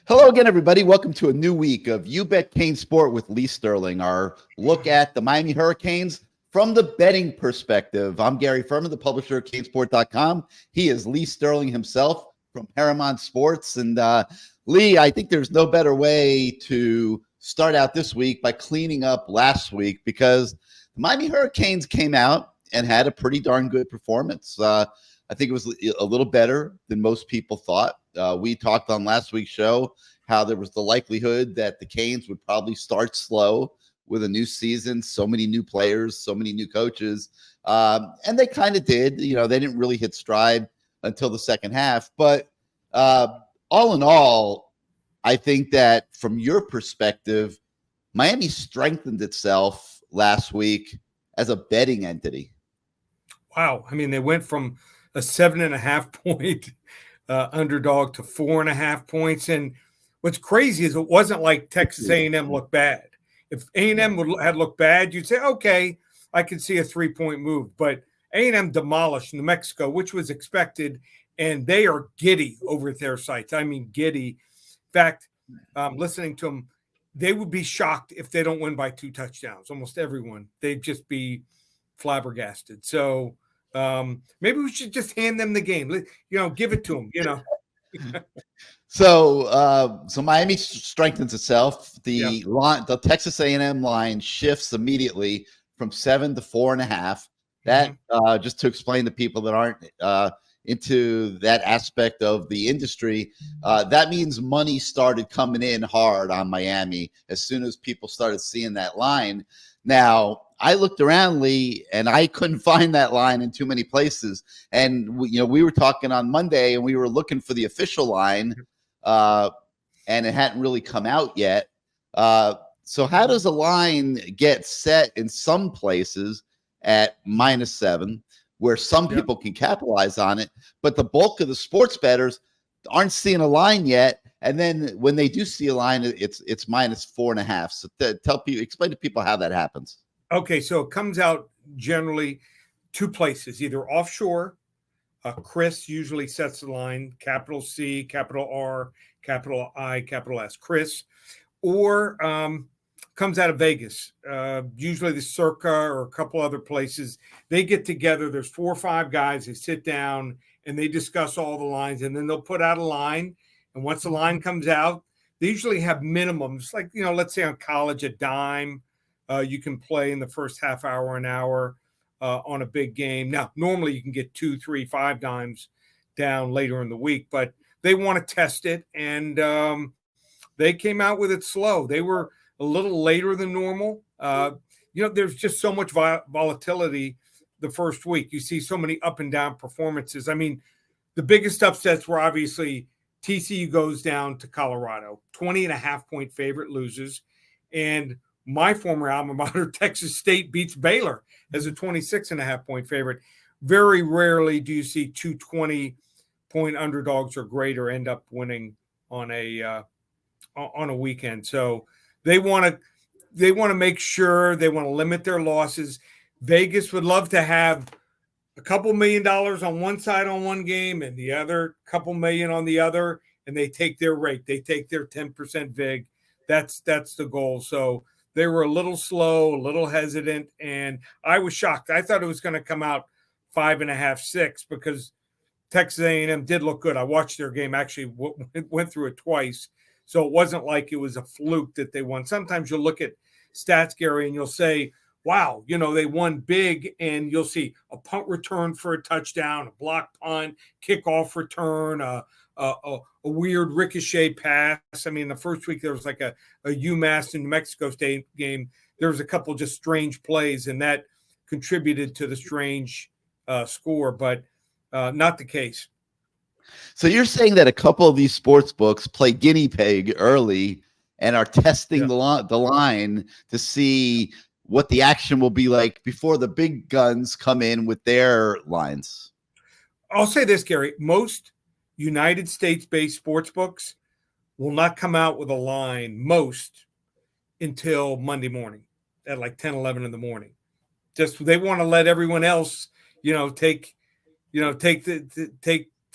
Hello again, everybody. Welcome to a new week of You Bet CaneSport with Lee Sterling, our look at the Miami Hurricanes from the betting perspective. I'm Gary Ferman, the publisher of CaneSport.com. He is Lee Sterling himself from Paramount Sports. And Lee, I think there's no better way to start out this week by cleaning up last week, because the Miami Hurricanes came out and had a pretty darn good performance. I think it was a little better than most people thought. We talked on last week's show how there was the likelihood that the Canes would probably start slow with a new season, so many new players, so many new coaches. And they kind of did. You know, they didn't really hit stride until the second half. But all in all, I think that from your perspective, Miami strengthened itself last week as a betting entity. Wow. I mean, they went from a 7.5 point underdog to 4.5 points. And what's crazy is it wasn't like Texas A&M looked bad. If A&M had looked bad, you'd say, okay, I can see a 3-point move. But A&M demolished New Mexico, which was expected, and they are giddy over at their sites. I mean, giddy. In fact, listening to them, they would be shocked if they don't win by 2 touchdowns. Almost everyone. They'd just be flabbergasted. So maybe we should just hand them the game. Give it to them. So Miami strengthens itself. The Texas A&M line shifts immediately from 7 to 4.5. That just to explain to people that aren't into that aspect of the industry, that means money started coming in hard on Miami as soon as people started seeing that line. Now, I looked around, Lee, and I couldn't find that line in too many places. And we were talking on Monday, and we were looking for the official line, and it hadn't really come out yet. So how does a line get set in some places at -7, where some people can capitalize on it, but the bulk of the sports bettors aren't seeing a line yet? And then when they do see a line, it's -4.5. So explain to people how that happens. Okay, so it comes out generally 2 places, either offshore. Chris usually sets the line, capital C, capital R, capital I, capital S, Chris, or comes out of Vegas, usually the Circa or a couple other places. They get together. There's 4 or 5 guys. They sit down and they discuss all the lines, and then they'll put out a line. And once the line comes out, they usually have minimums, like, let's say on college, a dime. You can play in the first half hour, an hour on a big game. Now, normally you can get 2, 3, 5 dimes down later in the week, but they want to test it. And they came out with it slow. They were a little later than normal. There's just so much volatility the first week. You see so many up and down performances. I mean, the biggest upsets were obviously TCU goes down to Colorado, 20.5 point favorite, loses. And my former alma mater, Texas State, beats Baylor as a 26.5 point favorite. Very rarely do you see 2 20-point underdogs or greater end up winning on a weekend. So they want to make sure, they want to limit their losses. Vegas would love to have a couple $1 million on one side on one game and the other couple million on the other, and they take their rate. They take their 10% vig. That's the goal. So they were a little slow, a little hesitant, and I was shocked. I thought it was going to come out 5.5, 6, because Texas A&M did look good. I watched their game, actually went through it twice, so it wasn't like it was a fluke that they won. Sometimes you'll look at stats, Gary, and you'll say, wow, they won big, and you'll see a punt return for a touchdown, a block punt, kickoff return, a weird ricochet pass. I mean, the first week there was like a UMass and New Mexico State game. There was a couple just strange plays, and that contributed to the strange score, but not the case. So you're saying that a couple of these sports books play guinea pig early and are testing the line to see what the action will be like before the big guns come in with their lines? I'll say this, Gary. Most United States-based sports books will not come out with a line until Monday morning at like 10, 11 in the morning. Just they want to let everyone else, take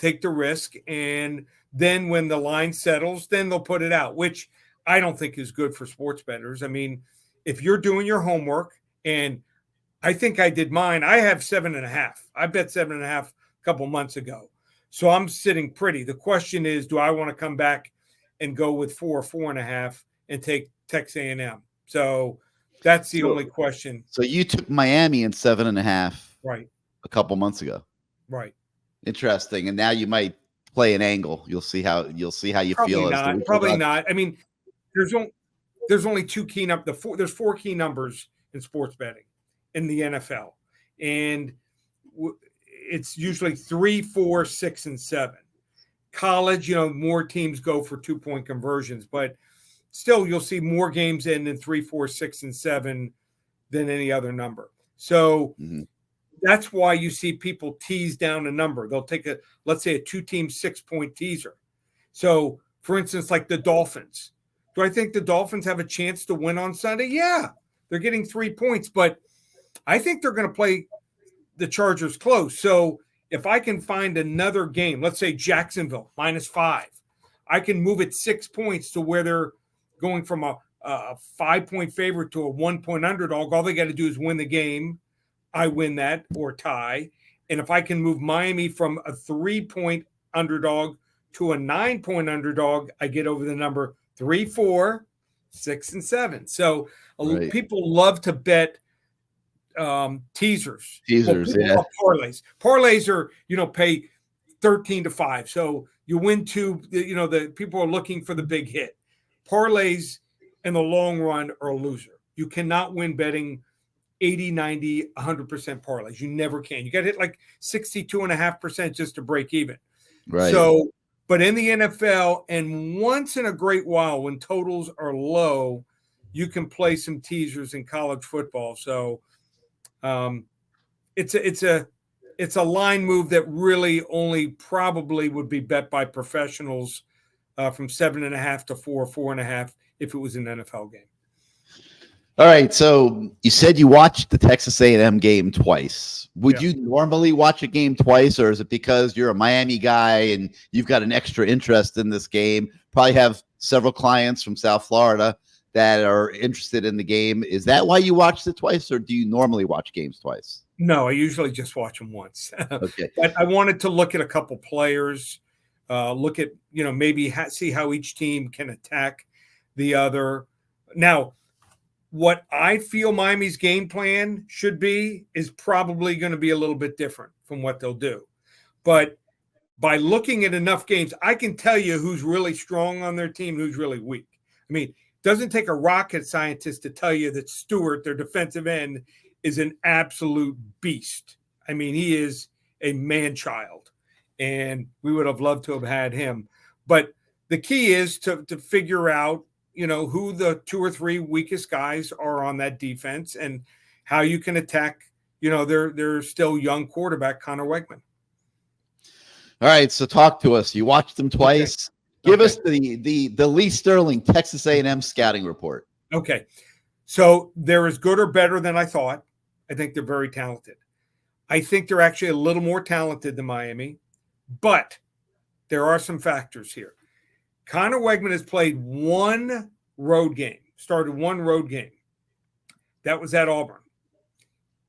take the risk, and then when the line settles, then they'll put it out, which I don't think is good for sports bettors. I mean, if you're doing your homework, and I think I did mine, I have 7.5. I bet 7.5 a couple months ago. So I'm sitting pretty. The question is, do I want to come back and go with 4.5 and take Texas A&M? So that's the only question. So you took Miami in 7.5 Right. a couple months ago. Right. Interesting. And now you might play an angle. You'll see how you Probably feel. Not. Probably not. I mean, there's only two key numbers. There's four key numbers in sports betting in the NFL, and it's usually 3, 4, 6, and 7. College, more teams go for 2-point conversions, but still you'll see more games in 3, 4, 6, and 7 than any other number. So that's why you see people tease down a number. They'll take let's say a 2-team 6-point teaser. So for instance, like the Dolphins. Do I think the Dolphins have a chance to win on Sunday? Yeah, they're getting 3 points, but I think they're going to play the Chargers close. So if I can find another game, let's say Jacksonville -5, I can move it 6 points to where they're going from a 5-point favorite to a 1-point underdog. All they got to do is win the game. I win that or tie. And if I can move Miami from a 3-point underdog to a 9-point underdog, I get over the number 3, 4, 6, and 7. So people love to bet teasers. Parlays. Parlays are, pay 13-5. So you win 2, the people are looking for the big hit. Parlays in the long run are a loser. You cannot win betting 80, 90, 100% parlays. You never can. You got to hit like 62.5% just to break even. Right. So, but in the NFL, and once in a great while, when totals are low, you can play some teasers in college football. So, it's a line move that really only probably would be bet by professionals from 7.5 to 4, 4.5 if it was an NFL game. All right. So you said you watched the Texas A&M game twice. Would you normally watch a game twice, or is it because you're a Miami guy and you've got an extra interest in this game? Probably have several clients from South Florida that are interested in the game. Is that why you watched it twice, or do you normally watch games twice? No, I usually just watch them once. Okay. But I wanted to look at a couple players, look at, maybe see how each team can attack the other. Now, what I feel Miami's game plan should be is probably going to be a little bit different from what they'll do. But by looking at enough games, I can tell you who's really strong on their team, who's really weak. I mean, it doesn't take a rocket scientist to tell you that Stewart, their defensive end, is an absolute beast. I mean, he is a man-child, and we would have loved to have had him. But the key is to figure out, who the 2 or 3 weakest guys are on that defense and how you can attack, their still young quarterback, Connor Wegman. All right. So talk to us. You watched them twice. Okay. Give us the Lee Sterling Texas A&M scouting report. Okay. So they're as good or better than I thought. I think they're very talented. I think they're actually a little more talented than Miami, but there are some factors here. Connor Wegman has played one road game, started one road game. That was at Auburn.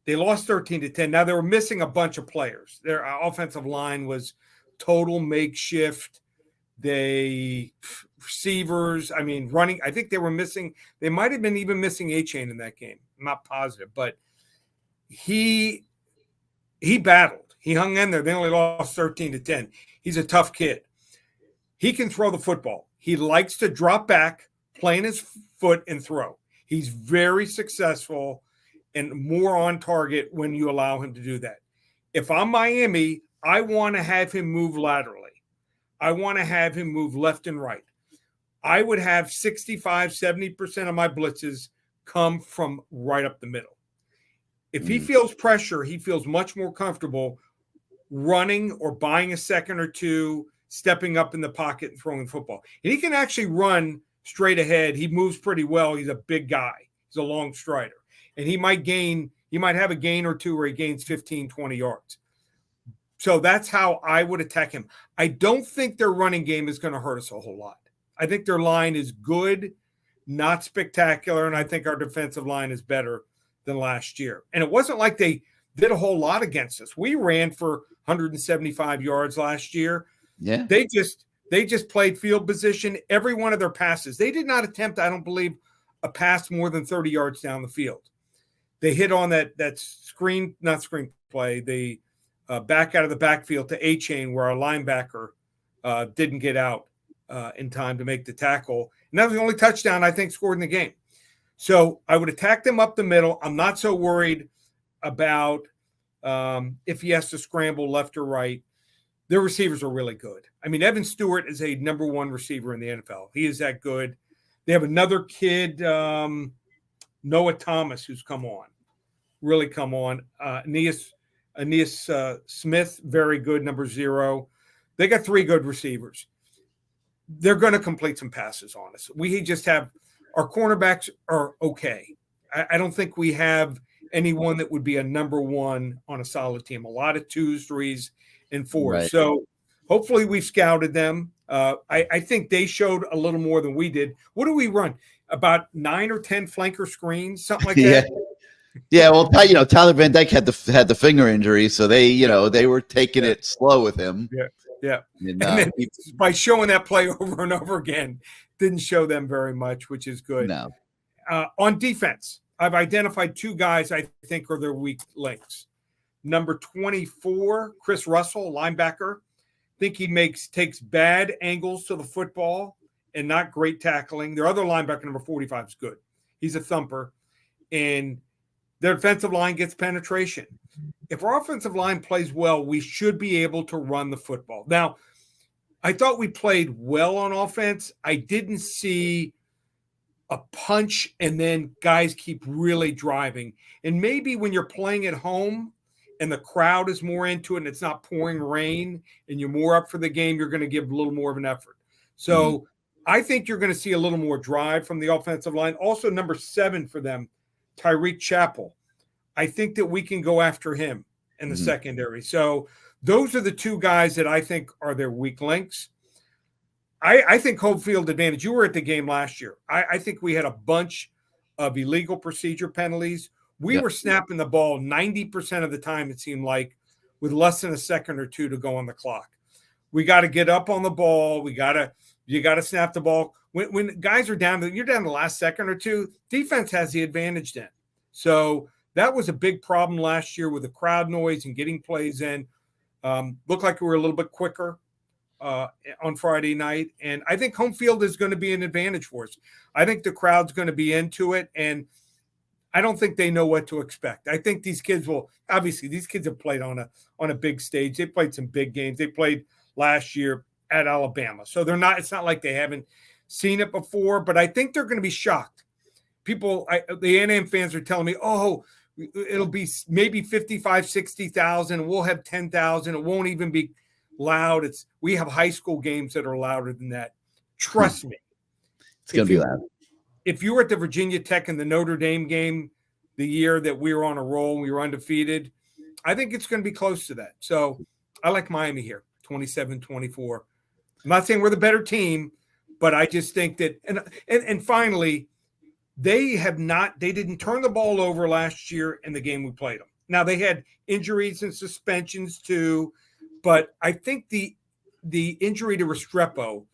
They lost 13-10. Now, they were missing a bunch of players. Their offensive line was total makeshift. Receivers, running. I think they were missing. They might have been even missing A-Chain in that game. I'm not positive, but he battled. He hung in there. They only lost 13-10. He's a tough kid. He can throw the football. He likes to drop back, plant his foot, and throw. He's very successful and more on target when you allow him to do that. If I'm Miami, I want to have him move laterally. I want to have him move left and right. I would have 65-70% of my blitzes come from right up the middle. If he feels pressure, he feels much more comfortable running or buying a second or two, stepping up in the pocket and throwing football. And he can actually run straight ahead. He moves pretty well. He's a big guy. He's a long strider. And he might have a gain or two where he gains 15, 20 yards. So that's how I would attack him. I don't think their running game is going to hurt us a whole lot. I think their line is good, not spectacular, and I think our defensive line is better than last year. And it wasn't like they did a whole lot against us. We ran for 175 yards last year. Yeah. They just played field position every one of their passes. They did not attempt, I don't believe, a pass more than 30 yards down the field. They hit on that not screen play, the back out of the backfield to A-chain where our linebacker didn't get out in time to make the tackle. And that was the only touchdown I think scored in the game. So I would attack them up the middle. I'm not so worried about if he has to scramble left or right. Their receivers are really good. I mean, Evan Stewart is a number one receiver in the NFL. He is that good. They have another kid, Noah Thomas, who's really come on. Aeneas Smith, very good, number 0. They got 3 good receivers. They're going to complete some passes on us. We just have our cornerbacks are okay. I don't think we have anyone that would be a number 1 on a solid team. A lot of 2s, 3s, and 4s. Right. So hopefully we've scouted them. I think they showed a little more than we did. What do we run? About 9 or 10 flanker screens, something like that. Yeah. Well, Tyler Van Dyke had the finger injury, so they were taking it slow with him. Yeah. And then by showing that play over and over again, didn't show them very much, which is good. No. On defense, I've identified 2 guys I think are their weak links. Number 24, Chris Russell, linebacker. I think he takes bad angles to the football and not great tackling. Their other linebacker, number 45, is good. He's a thumper. And their defensive line gets penetration. If our offensive line plays well, we should be able to run the football. Now, I thought we played well on offense. I didn't see a punch and then guys keep really driving. And maybe when you're playing at home and the crowd is more into it and it's not pouring rain and you're more up for the game, you're going to give a little more of an effort. So I think you're going to see a little more drive from the offensive line. Also, number 7 for them, Tyreek Chappell. I think that we can go after him in the secondary. So those are the 2 guys that I think are their weak links. I think home field advantage. You were at the game last year. I think we had a bunch of illegal procedure penalties. We were snapping the ball 90% of the time, it seemed like, with less than a second or 2 to go on the clock. We got to get up on the ball. You got to snap the ball. When guys are down, you're down the last second or 2, defense has the advantage then. So that was a big problem last year with the crowd noise and getting plays in. Looked like we were a little bit quicker on Friday night. And I think home field is going to be an advantage for us. I think the crowd's going to be into it. And I don't think they know what to expect. I think these kids have played on a big stage. They played some big games. They played last year at Alabama. So it's not like they haven't seen it before, but I think they're going to be shocked. The A&M fans are telling me, it'll be maybe 55, 60,000. We'll have 10,000. It won't even be loud. We have high school games that are louder than that. Trust me. It's going to be loud. If you were at the Virginia Tech and the Notre Dame game the year that we were on a roll, we were undefeated, I think it's going to be close to that. So I like Miami here, 27-24. I'm not saying we're the better team, but I just think that and finally, they didn't turn the ball over last year in the game we played them. Now they had injuries and suspensions too, but I think the injury to Restrepo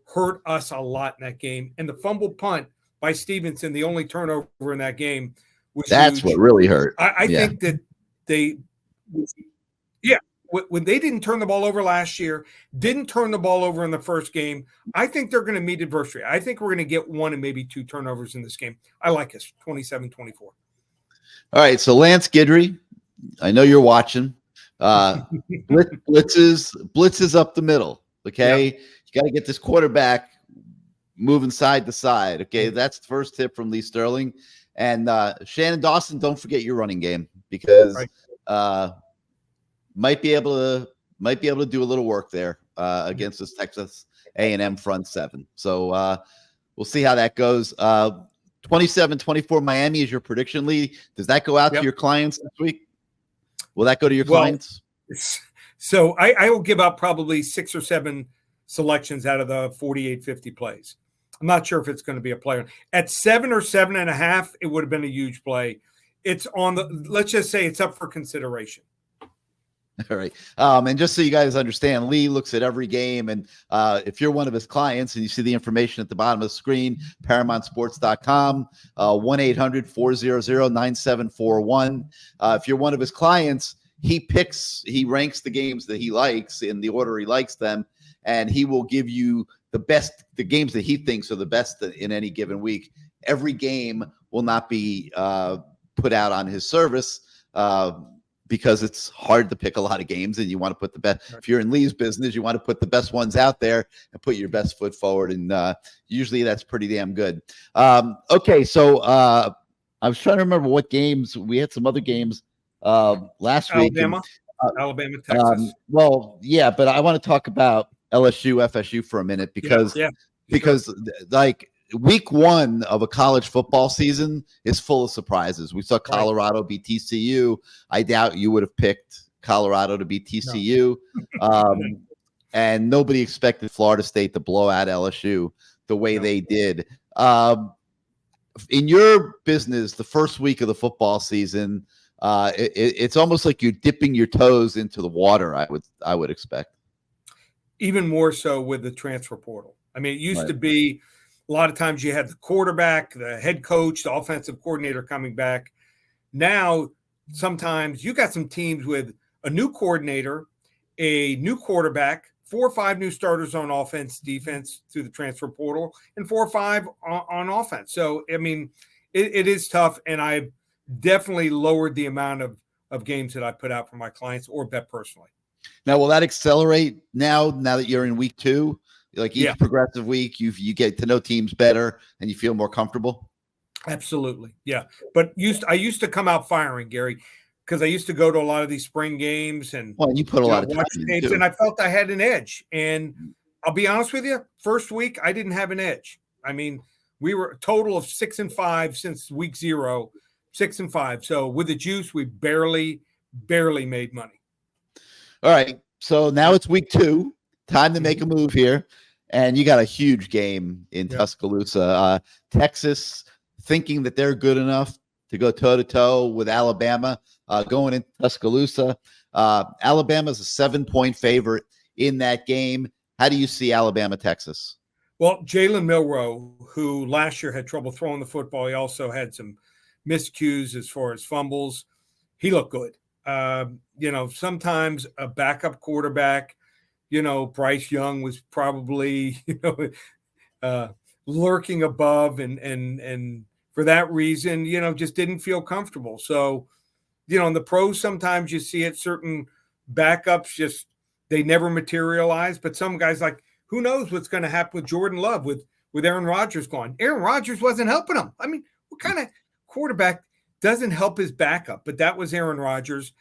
hurt us a lot in that game. And the fumble punt by Stevenson, the only turnover in that game, was That's huge. What really hurt. I think that when they didn't turn the ball over last year, didn't turn the ball over in the first game, I think they're going to meet adversity. I think we're going to get 1 and maybe 2 turnovers in this game. I like us, 27-24. All right, so Lance Guidry, I know you're watching. Blitzes up the middle, okay? Yep. You got to get this quarterback moving side to side, okay? That's the first tip from Lee Sterling. And Shannon Dawson, don't forget your running game because might be able to do a little work there against this Texas A&M front 7. So we'll see how that goes. 27-24 Miami is your prediction, Lee. Does that go out to your clients this week? Will that go to your clients? So I will give up probably 6 or 7 selections out of the 48, 50 plays. I'm not sure if it's going to be a player. At 7 or 7.5, it would have been a huge play. It's on the, let's just say it's up for consideration. All right. And just so you guys understand, Lee looks at every game. And if you're one of his clients and you see the information at the bottom of the screen, ParamountSports.com, 1-800-400-9741. If you're one of his clients, he ranks the games that he likes in the order he likes them, and he will give you the games that he thinks are the best in any given week. Every game will not be put out on his service because it's hard to pick a lot of games, and you want to put the best. If you're in Lee's business, you want to put the best ones out there and put your best foot forward, and usually that's pretty damn good. Okay, so I was trying to remember what games. We had some other games last week. Alabama, Texas. Well, yeah, but I want to talk about LSU, FSU for a minute because like week 1 of a college football season is full of surprises. We saw Colorado beat TCU. I doubt you would have picked Colorado to beat TCU. No. And nobody expected Florida State to blow out LSU the way they did. In your business, the first week of the football season, it's almost like you're dipping your toes into the water, I would expect. Even more so with the transfer portal. I mean, it used to be a lot of times you had the quarterback, the head coach, the offensive coordinator coming back. Now, sometimes you got some teams with a new coordinator, a new quarterback, 4 or 5 new starters on offense, defense through the transfer portal, and 4 or 5 on offense. So, I mean, it is tough, and I've definitely lowered the amount of games that I put out for my clients or bet personally. Now, will that accelerate now that you're in week 2? Like each progressive week, you get to know teams better and you feel more comfortable? Absolutely. Yeah. But I used to come out firing, Gary, because I used to go to a lot of these spring games and you put a lot of time tapes, and I felt I had an edge. And I'll be honest with you, first week I didn't have an edge. I mean, we were a total of 6-5 since week 0, 6-5. So with the juice, we barely made money. All right. So now it's week 2. Time to make a move here. And you got a huge game in Tuscaloosa. Texas thinking that they're good enough to go toe-to-toe with Alabama going into Tuscaloosa. Alabama's a 7-point favorite in that game. How do you see Alabama, Texas? Well, Jalen Milroe, who last year had trouble throwing the football, he also had some miscues as far as fumbles. He looked good. Sometimes a backup quarterback, Bryce Young was probably, lurking above and for that reason, just didn't feel comfortable. So, in the pros, sometimes you see it, certain backups they never materialize, but some guys who knows what's going to happen with Jordan Love with Aaron Rodgers gone. Aaron Rodgers wasn't helping him. I mean, what kind of quarterback doesn't help his backup? But that was Aaron Rodgers.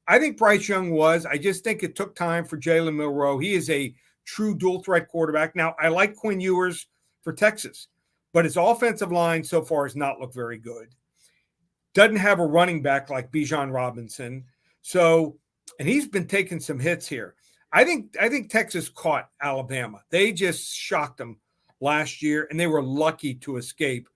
I think Bryce Young was. I just think it took time for Jalen Milroe. He is a true dual threat quarterback. Now, I like Quinn Ewers for Texas, but his offensive line so far has not looked very good. Doesn't have a running back like Bijan Robinson. So, and he's been taking some hits here. I think Texas caught Alabama. They just shocked them last year, and they were lucky to escape.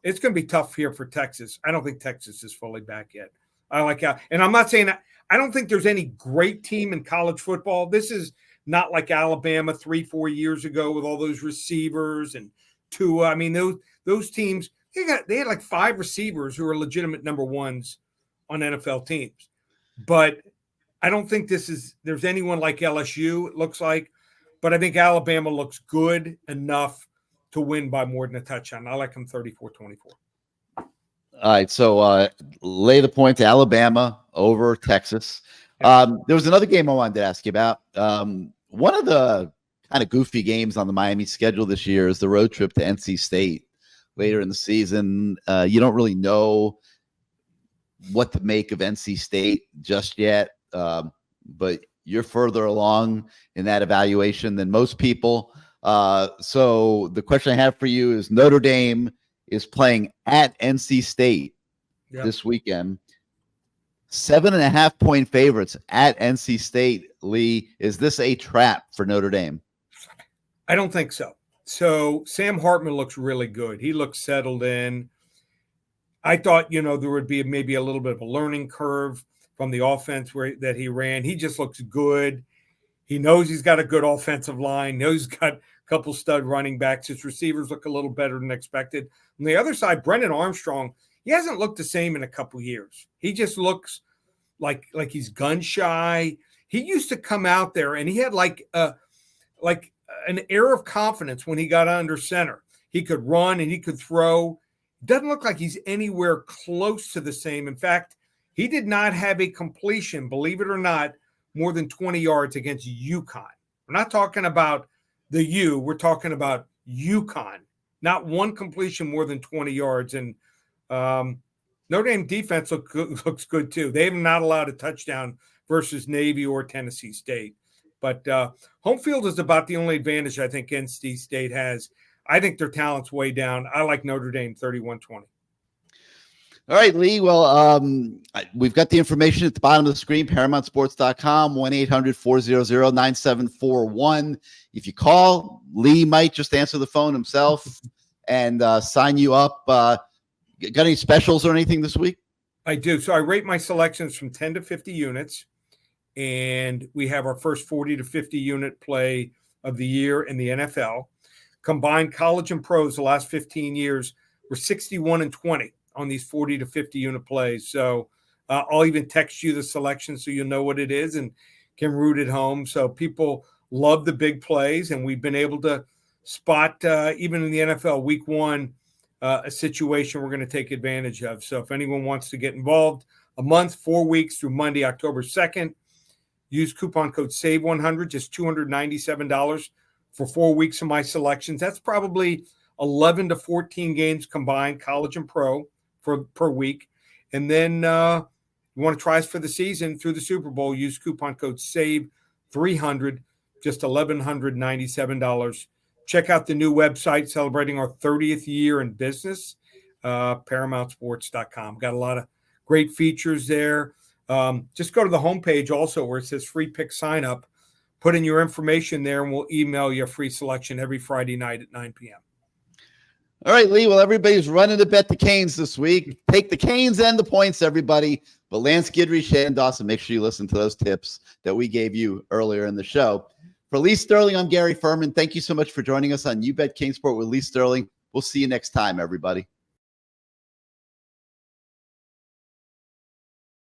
It's going to be tough here for Texas. I don't think Texas is fully back yet. I like how, and I'm not saying that. I don't think there's any great team in college football. This is not like Alabama 3-4 years ago with all those receivers and Tua. I mean, those teams, they had like 5 receivers who are legitimate number ones on NFL teams. But I don't think there's anyone like LSU, it looks like. But I think Alabama looks good enough to win by more than a touchdown. I like them 34-24. All right, so lay the point to Alabama over Texas. There was another game I wanted to ask you about. One of the kind of goofy games on the Miami schedule this year is the road trip to NC State later in the season. You don't really know what to make of NC State just yet, but you're further along in that evaluation than most people. So the question I have for you is Notre Dame is playing at NC State this weekend. 7.5-point favorites at NC State. Lee, is this a trap for Notre Dame? I don't think so. So Sam Hartman looks really good. He looks settled in. I thought, there would be maybe a little bit of a learning curve from the offense that he ran. He just looks good. He knows he's got a good offensive line, knows he's got a couple stud running backs. His receivers look a little better than expected. On the other side, Brennan Armstrong, he hasn't looked the same in a couple years. He just looks like he's gun shy. He used to come out there and he had like an air of confidence when he got under center. He could run and he could throw. Doesn't look like he's anywhere close to the same. In fact, he did not have a completion, believe it or not, more than 20 yards against UConn. We're not talking about the U. We're talking about UConn. Not one completion more than 20 yards. And Notre Dame defense looks good too. They have not allowed a touchdown versus Navy or Tennessee State. But home field is about the only advantage I think NC State has. I think their talent's way down. I like Notre Dame 31-20. All right, Lee. Well, we've got the information at the bottom of the screen, ParamountSports.com, 1-800-400-9741. If you call, Lee might just answer the phone himself and sign you up. Got any specials or anything this week? I do. So I rate my selections from 10 to 50 units, and we have our first 40 to 50 unit play of the year in the NFL. Combined college and pros the last 15 years, we're 61-20 on these 40 to 50 unit plays. So I'll even text you the selection so you'll know what it is and can root it home. So people love the big plays, and we've been able to spot, even in the NFL week 1, a situation we're going to take advantage of. So if anyone wants to get involved, a month, 4 weeks through Monday, October 2nd, use coupon code SAVE100, just $297 for 4 weeks of my selections. That's probably 11 to 14 games combined, college and pro, per week. And then you want to try us for the season through the Super Bowl, use coupon code SAVE300, just $1,197. Check out the new website celebrating our 30th year in business, ParamountSports.com. Got a lot of great features there. Just go to the homepage also where it says free pick sign up. Put in your information there, and we'll email you a free selection every Friday night at 9 p.m. All right, Lee. Well, everybody's running to bet the Canes this week. Take the Canes and the points, everybody. But Lance Guidry, Shannon Dawson, make sure you listen to those tips that we gave you earlier in the show. For Lee Sterling, I'm Gary Ferman. Thank you so much for joining us on You Bet CaneSport with Lee Sterling. We'll see you next time, everybody.